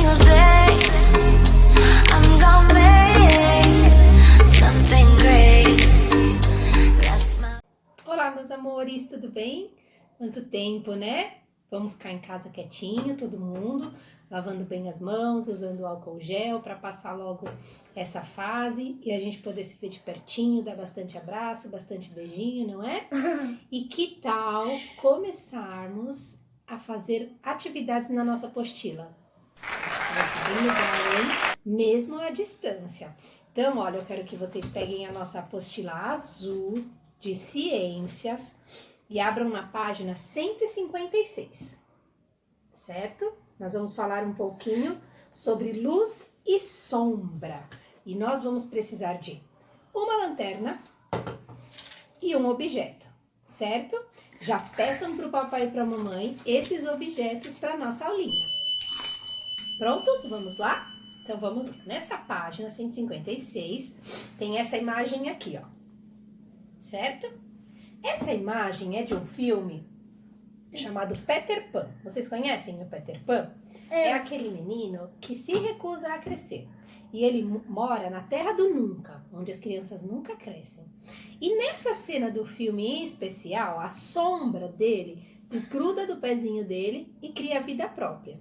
single day. I'm gonna make something great. That's my... Olá, meus amores, tudo bem? Quanto tempo, né? Vamos ficar em casa quietinho, todo mundo, lavando bem as mãos, usando álcool gel para passar logo essa fase e a gente poder se ver de pertinho, dar bastante abraço, bastante beijinho, não é? E que tal começarmos a fazer atividades na nossa apostila? Acho que vai ser bem legal, hein? Mesmo à distância. Então, olha, eu quero que vocês peguem a nossa apostila azul de ciências e abram na página 156, certo? Nós vamos falar um pouquinho sobre luz e sombra. E nós vamos precisar de uma lanterna e um objeto, certo? Já peçam para o papai e para a mamãe esses objetos para nossa aulinha. Prontos? Vamos lá? Então vamos lá. Nessa página 156 tem essa imagem aqui, ó. Certo? Essa imagem é de um filme chamado Peter Pan. Vocês conhecem o Peter Pan? É aquele menino que se recusa a crescer. E ele mora na Terra do Nunca, onde as crianças nunca crescem. E nessa cena do filme em especial, a sombra dele desgruda do pezinho dele e cria vida própria.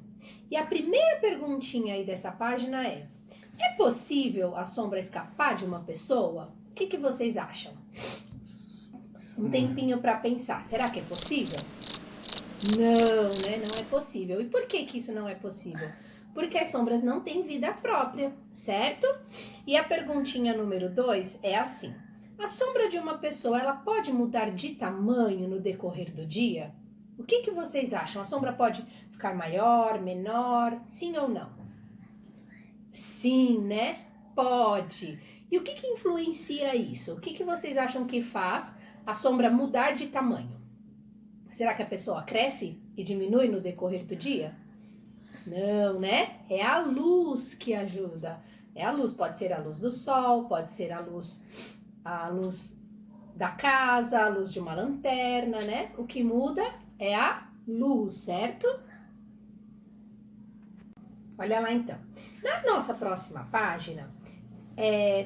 E a primeira perguntinha aí dessa página é possível a sombra escapar de uma pessoa? O que vocês acham? Um tempinho para pensar. Será que é possível? Não, né? Não é possível. E por que isso não é possível? Porque as sombras não têm vida própria, certo? E a perguntinha número 2 é assim. A sombra de uma pessoa, ela pode mudar de tamanho no decorrer do dia? O que vocês acham? A sombra pode ficar maior, menor? Sim ou não? Sim, né? Pode. E o que influencia isso? O que vocês acham que faz a sombra mudar de tamanho? Será que a pessoa cresce e diminui no decorrer do dia? Não, né? É a luz que ajuda. É a luz, pode ser a luz do sol, pode ser a luz da casa, a luz de uma lanterna, né? O que muda é a luz, certo? Olha lá então. Na nossa próxima página,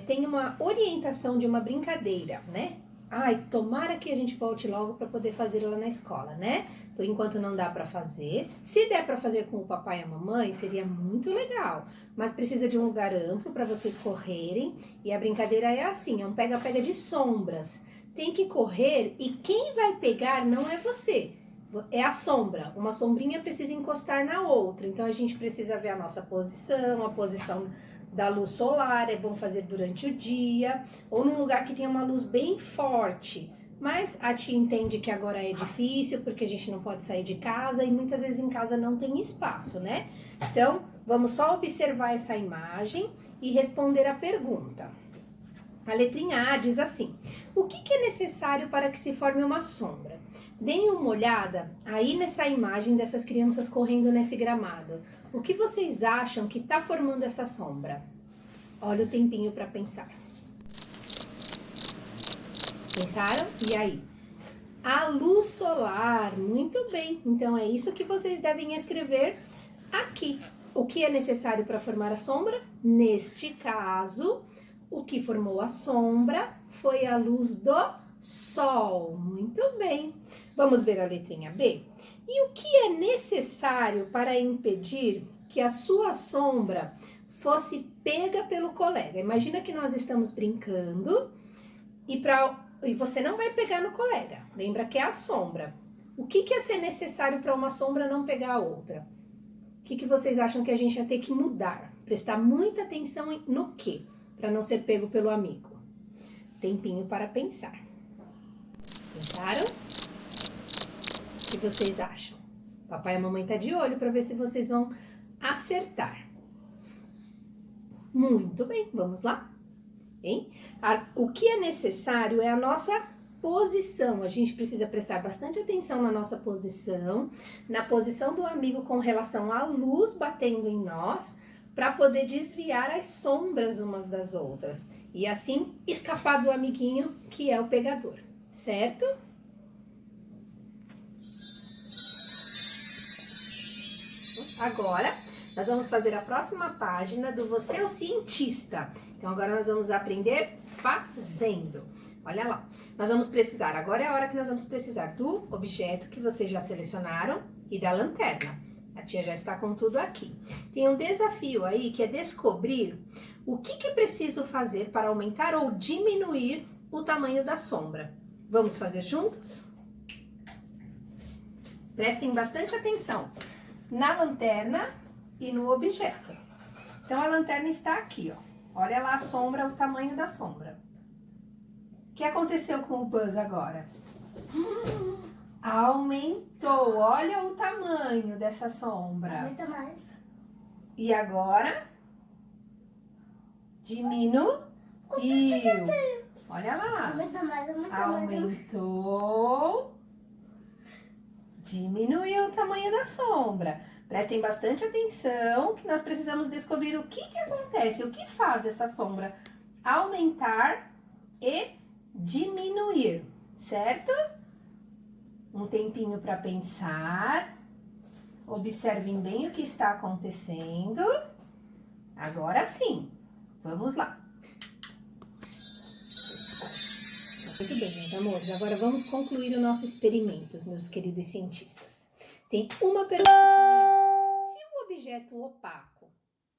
tem uma orientação de uma brincadeira, né? Ai, tomara que a gente volte logo para poder fazer lá na escola, né? Por enquanto não dá para fazer. Se der para fazer com o papai e a mamãe, seria muito legal. Mas precisa de um lugar amplo para vocês correrem. E a brincadeira é assim, é um pega-pega de sombras. Tem que correr e quem vai pegar não é você. É a sombra. Uma sombrinha precisa encostar na outra. Então a gente precisa ver a nossa posição, a posição da luz solar, é bom fazer durante o dia, ou num lugar que tenha uma luz bem forte. Mas a tia entende que agora é difícil, porque a gente não pode sair de casa, e muitas vezes em casa não tem espaço, né? Então, vamos só observar essa imagem e responder a pergunta. A letrinha A diz assim: o que é necessário para que se forme uma sombra? Deem uma olhada aí nessa imagem dessas crianças correndo nesse gramado. O que vocês acham que está formando essa sombra? Olha o tempinho para pensar. Pensaram? E aí? A luz solar. Muito bem. Então é isso que vocês devem escrever aqui. O que é necessário para formar a sombra? Neste caso, o que formou a sombra foi a luz do sol. Muito bem. Vamos ver a letrinha B? E o que é necessário para impedir que a sua sombra fosse pega pelo colega? Imagina que nós estamos brincando e você não vai pegar no colega. Lembra que é a sombra. O que ia ser necessário para uma sombra não pegar a outra? O que vocês acham que a gente ia ter que mudar? Prestar muita atenção no quê? Para não ser pego pelo amigo. Tempinho para pensar. Pensaram? O que vocês acham? Papai e a mamãe tá de olho para ver se vocês vão acertar. Muito bem, vamos lá? Hein? O que é necessário é a nossa posição. A gente precisa prestar bastante atenção na nossa posição, na posição do amigo com relação à luz batendo em nós, para poder desviar as sombras umas das outras e assim escapar do amiguinho que é o pegador, certo? Agora, Nós vamos fazer a próxima página do Você é o Cientista. Então, agora nós vamos aprender fazendo. Olha lá. Nós vamos precisar, agora é a hora que nós vamos precisar do objeto que vocês já selecionaram e da lanterna. A tia já está com tudo aqui. Tem um desafio aí que é descobrir o que é preciso fazer para aumentar ou diminuir o tamanho da sombra. Vamos fazer juntos? Prestem bastante atenção na lanterna e no objeto. Então, a lanterna está aqui, ó. Olha lá a sombra, o tamanho da sombra. O que aconteceu com o Buzz agora? Aumentou. Olha o tamanho dessa sombra. Aumenta mais. E agora? Diminuiu. Olha lá. Aumenta mais, aumenta mais. Aumentou. Diminuiu o tamanho da sombra. Prestem bastante atenção que nós precisamos descobrir o que acontece, o que faz essa sombra aumentar e diminuir, certo? Um tempinho para pensar. Observem bem o que está acontecendo. Agora sim, vamos lá. Muito bem, meus amores. Agora vamos concluir o nosso experimento, meus queridos cientistas. Tem uma perguntinha. Se o objeto opaco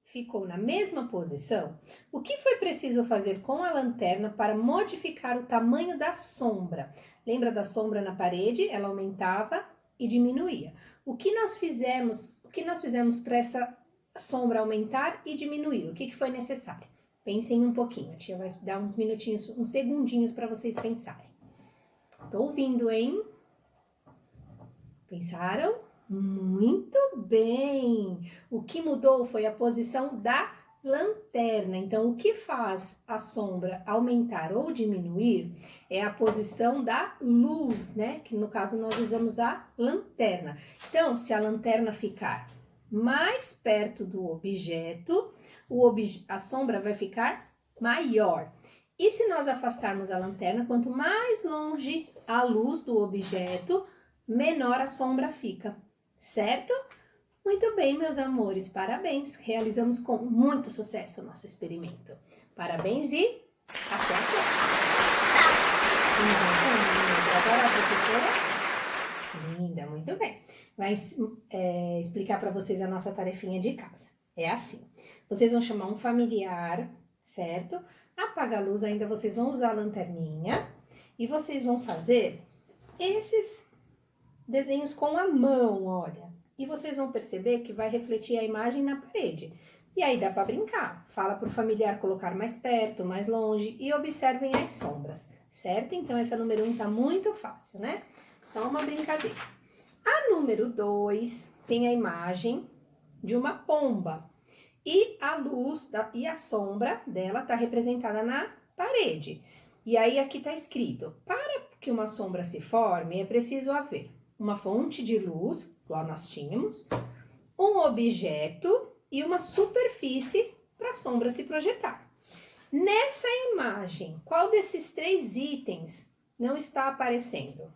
ficou na mesma posição, o que foi preciso fazer com a lanterna para modificar o tamanho da sombra? Lembra da sombra na parede? Ela aumentava e diminuía. O que nós fizemos para essa sombra aumentar e diminuir? O que foi necessário? Pensem um pouquinho. A tia vai dar uns minutinhos, uns segundinhos para vocês pensarem. Tô ouvindo, hein? Pensaram? Muito bem! O que mudou foi a posição da lanterna. Então, o que faz a sombra aumentar ou diminuir é a posição da luz, né? Que no caso nós usamos a lanterna. Então, se a lanterna ficar mais perto do objeto, a sombra vai ficar maior. E se nós afastarmos a lanterna, quanto mais longe a luz do objeto, menor a sombra fica. Certo? Muito bem, meus amores, parabéns! Realizamos com muito sucesso o nosso experimento. Parabéns e até a próxima! Tchau. Vamos lá então, meus amores. Agora a professora, linda, muito bem, vai explicar para vocês a nossa tarefinha de casa. É assim, vocês vão chamar um familiar, certo? Apaga a luz, ainda vocês vão usar a lanterninha e vocês vão fazer esses desenhos com a mão, olha. E vocês vão perceber que vai refletir a imagem na parede. E aí dá para brincar. Fala para o familiar colocar mais perto, mais longe e observem as sombras, certo? Então essa número 1 tá muito fácil, né? Só uma brincadeira. A número 2 tem a imagem de uma pomba. E a luz e a sombra dela tá representada na parede. E aí aqui tá escrito, para que uma sombra se forme, é preciso haver uma fonte de luz, igual nós tínhamos, um objeto e uma superfície para a sombra se projetar. Nessa imagem, qual desses 3 itens não está aparecendo? O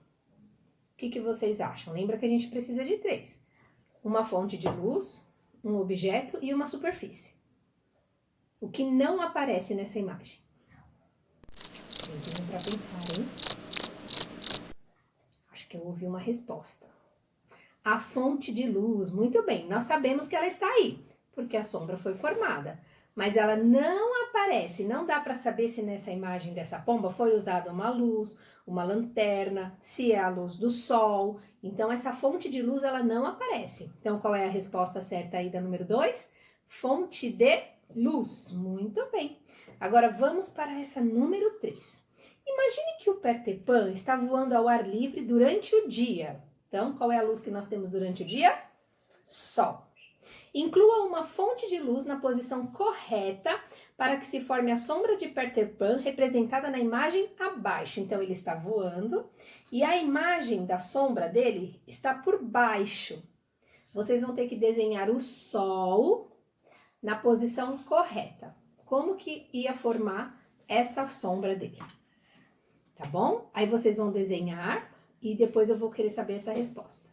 que vocês acham? Lembra que a gente precisa de 3. Uma fonte de luz, um objeto e uma superfície. O que não aparece nessa imagem? Tem para pensar, hein? Acho que eu ouvi uma resposta. A fonte de luz, muito bem, nós sabemos que ela está aí, porque a sombra foi formada, mas ela não aparece, não dá para saber se nessa imagem dessa pomba foi usada uma luz, uma lanterna, se é a luz do sol, então essa fonte de luz ela não aparece. Então qual é a resposta certa aí da número 2? Fonte de luz, muito bem. Agora vamos para essa número 3. Imagine que o Peter Pan está voando ao ar livre durante o dia. Então, qual é a luz que nós temos durante o dia? Sol. Inclua uma fonte de luz na posição correta para que se forme a sombra de Peter Pan representada na imagem abaixo. Então, ele está voando e a imagem da sombra dele está por baixo. Vocês vão ter que desenhar o sol na posição correta. Como que ia formar essa sombra dele? Tá bom? Aí vocês vão desenhar e depois eu vou querer saber essa resposta.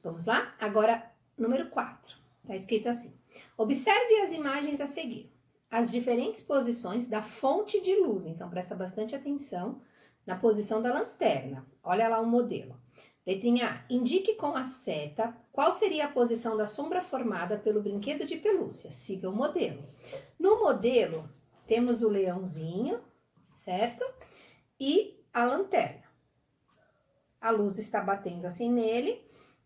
Vamos lá? Agora, número 4. Tá escrito assim: observe as imagens a seguir. As diferentes posições da fonte de luz. Então, presta bastante atenção na posição da lanterna. Olha lá o modelo. Letrinha A. Indique com a seta qual seria a posição da sombra formada pelo brinquedo de pelúcia. Siga o modelo. No modelo, temos o leãozinho, certo? E a lanterna. A luz está batendo assim nele,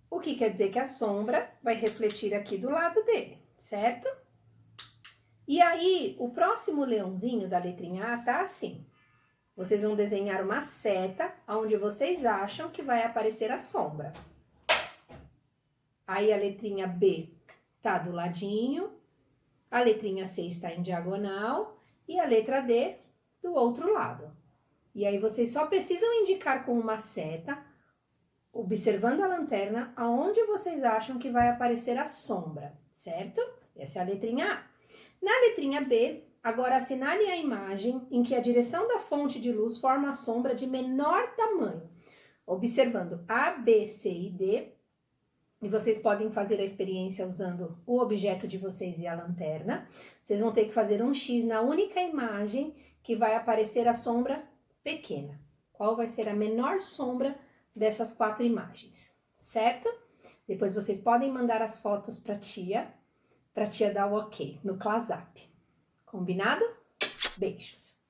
o que quer dizer que a sombra vai refletir aqui do lado dele, certo? E aí, o próximo leãozinho da letrinha A tá assim. Vocês vão desenhar uma seta onde vocês acham que vai aparecer a sombra. Aí a letrinha B tá do ladinho, a letrinha C está em diagonal e a letra D do outro lado. E aí vocês só precisam indicar com uma seta, observando a lanterna, aonde vocês acham que vai aparecer a sombra, certo? Essa é a letrinha A. Na letrinha B, agora assinale a imagem em que a direção da fonte de luz forma a sombra de menor tamanho, observando A, B, C e D. E vocês podem fazer a experiência usando o objeto de vocês e a lanterna. Vocês vão ter que fazer um X na única imagem que vai aparecer a sombra pequena. Qual vai ser a menor sombra dessas 4 imagens, certo? Depois vocês podem mandar as fotos para tia dar o ok no ClassUp. Combinado? Beijos!